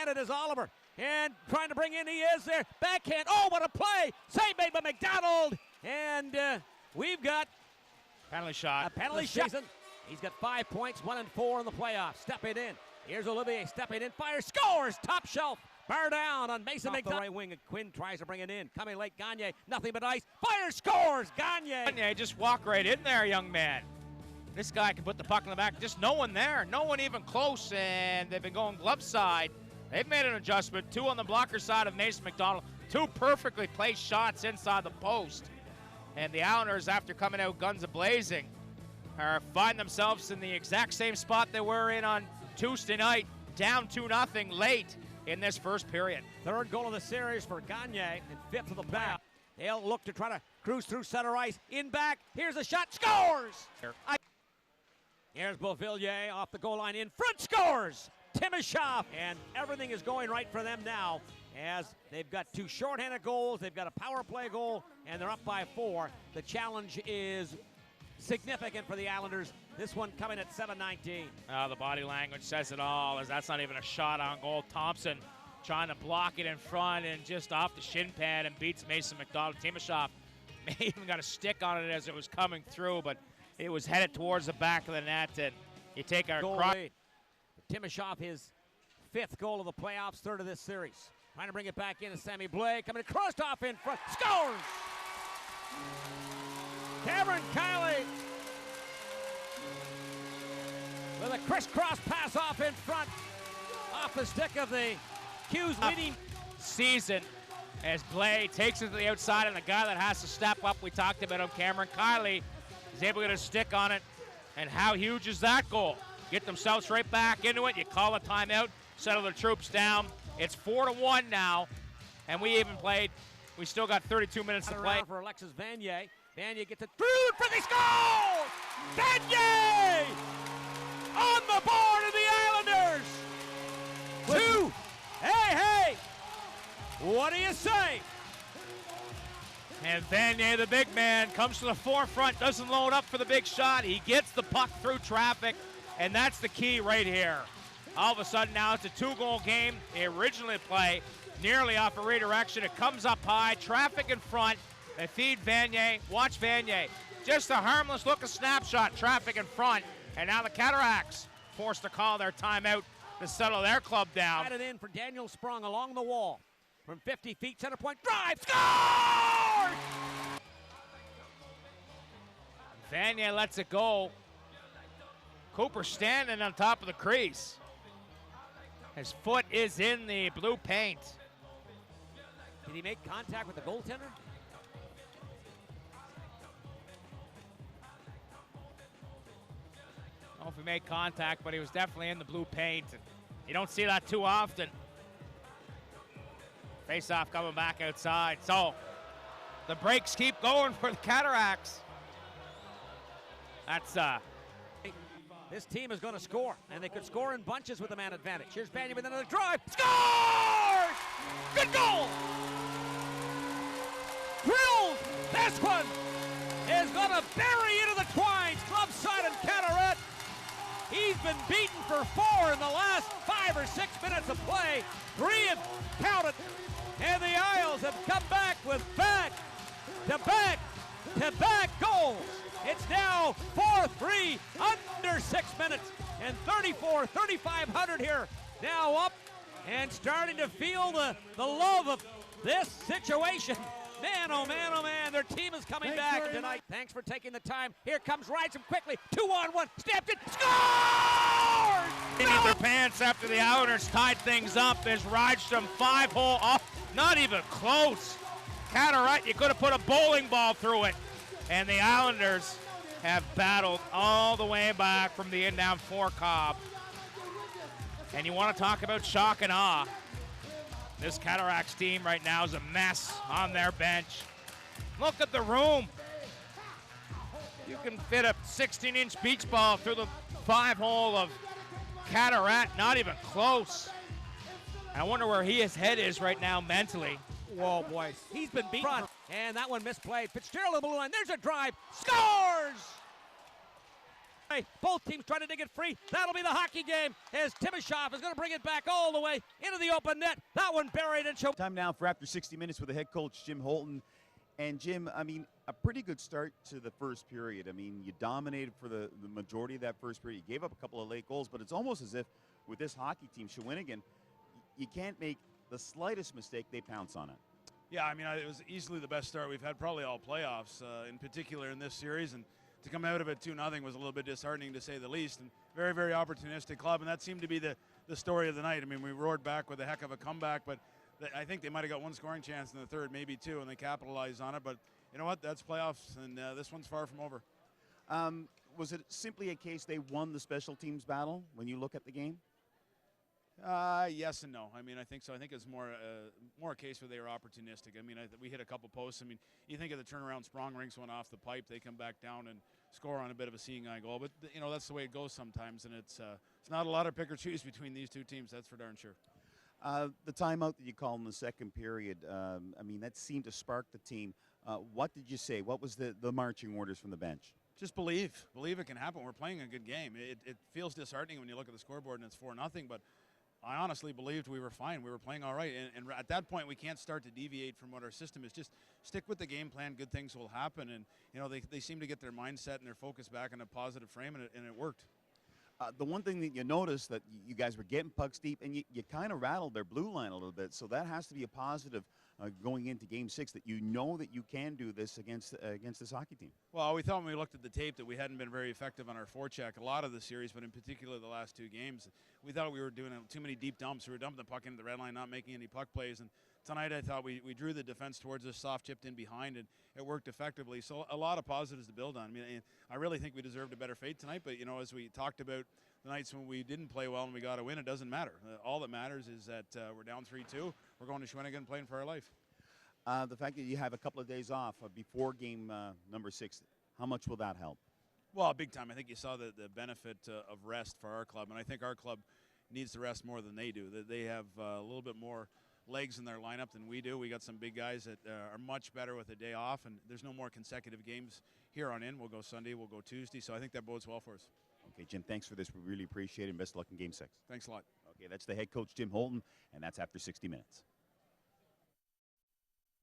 it is Oliver. And trying to bring in, he is there. Backhand. Oh, what a play. Save made by McDonald. And we've got penalty shot. A penalty shot. He's got 5 points, 1 and 4 in the playoffs. Stepping in. Here's Olivier stepping in. Fires. Scores. Top shelf. Bar down on Mason McDonald. The right wing. And Quinn tries to bring it in. Coming late. Gagne. Nothing but ice. Fires. Scores. Gagne. Just walk right in there, young man. This guy can put the puck in the back. Just no one there. No one even close. And they've been going glove side. They've made an adjustment. 2 on the blocker side of Mason McDonald. 2 perfectly placed shots inside the post. And the Islanders, after coming out guns a-blazing, find themselves in the exact same spot they were in on Tuesday night, down 2-0 late in this first period. Third goal of the series for Gagne and 5th of the playoff. They'll look to try to cruise through center ice. In back. Here's a shot. Scores! Here's Beauvillier off the goal line. In front. Scores! Timoshev. And everything is going right for them now as they've got 2 shorthanded goals. They've got a power play goal, and they're up by 4. The challenge is significant for the Islanders. This one coming at 7:19. The body language says it all, as that's not even a shot on goal. Thompson trying to block it in front and just off the shin pad and beats Mason McDonald. Timoshev may even got a stick on it as it was coming through, but it was headed towards the back of the net, and you take our goal lead. Timoshev, his 5th goal of the playoffs, 3rd of this series. Trying to bring it back in to Sammy Blais, coming across off in front. Scores! Cameron Kiley with a crisscross pass off in front, off the stick of the Hughes leading season as Blais takes it to the outside, and the guy that has to step up, we talked about him, Cameron Kiley, is able to get a stick on it. And how huge is that goal? Get themselves right back into it. You call a timeout, settle the troops down. It's 4-1 now, and we still got 32 minutes to play. For Alexis Vanier. Vanier gets it through for the goal! Vanier! On the board of the Islanders! 2! Hey! What do you say? And Vanier, the big man, comes to the forefront, doesn't load up for the big shot. He gets the puck through traffic, and that's the key right here. All of a sudden now it's a 2-goal game. They originally play nearly off a redirection. It comes up high, traffic in front. They feed Vanier. Watch Vanier. Just a harmless look, a snapshot, traffic in front. And now the Cataractes forced to call their timeout to settle their club down. Added in for Daniel Sprung along the wall. From 50 feet, center point, drive, score! Vanier lets it go. Cooper standing on top of the crease. His foot is in the blue paint. Did he make contact with the goaltender? I don't know if he made contact, but he was definitely in the blue paint. You don't see that too often. Face-off coming back outside. So the breaks keep going for the Cataractes. That's this team is going to score, and they could score in bunches with the man advantage. Here's Vanier with another drive. Scores! Good goal! Drilled! This one is going to bury into the twines. Glove side and Cataractes. He's been beaten for 4 in the last 5 or 6 minutes of play. 3 have counted, and the Isles have come back with back-to-back goals. It's now 4-3 under 6 minutes, and 3,500 here. Now up and starting to feel the love of this situation. Man, oh man, oh man, their team is coming back tonight. Thanks for taking the time. Here comes Rydstrom quickly. 2-on-1, stepped it, scores! In their pants after the Islanders tied things up as Rydstrom 5-hole off, not even close. Cataractes, you could have put a bowling ball through it. And the Islanders have battled all the way back from the in-down forecob. And you want to talk about shock and awe. This Cataractes team right now is a mess on their bench. Look at the room. You can fit a 16-inch beach ball through the 5-hole of Cataractes, not even close. I wonder where his head is right now mentally. Whoa, boys. He's been beaten. And that one misplayed. Fitzgerald on the blue line. There's a drive. Scores! Both teams trying to dig it free. That'll be the hockey game as Timashov is going to bring it back all the way into the open net. That one buried and choked. Time now for After 60 Minutes with the head coach, Jim Holton. And Jim, I mean, a pretty good start to the first period. I mean, you dominated for the majority of that first period. You gave up a couple of late goals, but it's almost as if with this hockey team, Shawinigan, you can't make the slightest mistake, they pounce on it. Yeah, I mean, it was easily the best start we've had probably all playoffs, in particular in this series. And to come out of it 2-0 was a little bit disheartening, to say the least. And very, very opportunistic club, and that seemed to be the story of the night. I mean, we roared back with a heck of a comeback, but I think they might have got one scoring chance in the third, maybe two, and they capitalized on it. But you know what? That's playoffs, and this one's far from over. Was it simply a case they won the special teams battle when you look at the game? Yes and no. I mean, I think so. I think it's more a case where they were opportunistic. I mean, we hit a couple posts. I mean, you think of the turnaround, Sprong Rinks went off the pipe. They come back down and score on a bit of a seeing eye goal. But, you know, that's the way it goes sometimes. And it's not a lot of pick or choose between these two teams. That's for darn sure. The timeout that you called in the second period, I mean, that seemed to spark the team. What did you say? What was the marching orders from the bench? Just believe it can happen. We're playing a good game. It feels disheartening when you look at the scoreboard and it's 4-0, but I honestly believed we were fine. We were playing all right. And at that point, we can't start to deviate from what our system is. Just stick with the game plan. Good things will happen. And, you know, they seem to get their mindset and their focus back in a positive frame, and it worked. The one thing that you noticed that you guys were getting pucks deep, and you kind of rattled their blue line a little bit. So that has to be a positive going into Game 6, that you know that you can do this against this hockey team. Well, we thought when we looked at the tape that we hadn't been very effective on our forecheck a lot of the series, but in particular the last two games. We thought we were doing too many deep dumps. We were dumping the puck into the red line, not making any puck plays. And tonight I thought we drew the defense towards us, soft chipped in behind, and it worked effectively. So a lot of positives to build on. I mean, I really think we deserved a better fate tonight, but, you know, as we talked about the nights when we didn't play well and we got a win, it doesn't matter. All that matters is that we're down 3-2. We're going to Shawinigan playing for our life. The fact that you have a couple of days off before game number 6, how much will that help? Well, big time. I think you saw the benefit of rest for our club, and I think our club needs to rest more than they do. They have a little bit more legs in their lineup than we do. We got some big guys that are much better with a day off, and there's no more consecutive games here on in. We'll go Sunday, we'll go Tuesday, so I think that bodes well for us. Okay, Jim, thanks for this. We really appreciate it, and best of luck in Game 6. Thanks a lot. Okay, that's the head coach, Jim Holton, and that's After 60 Minutes.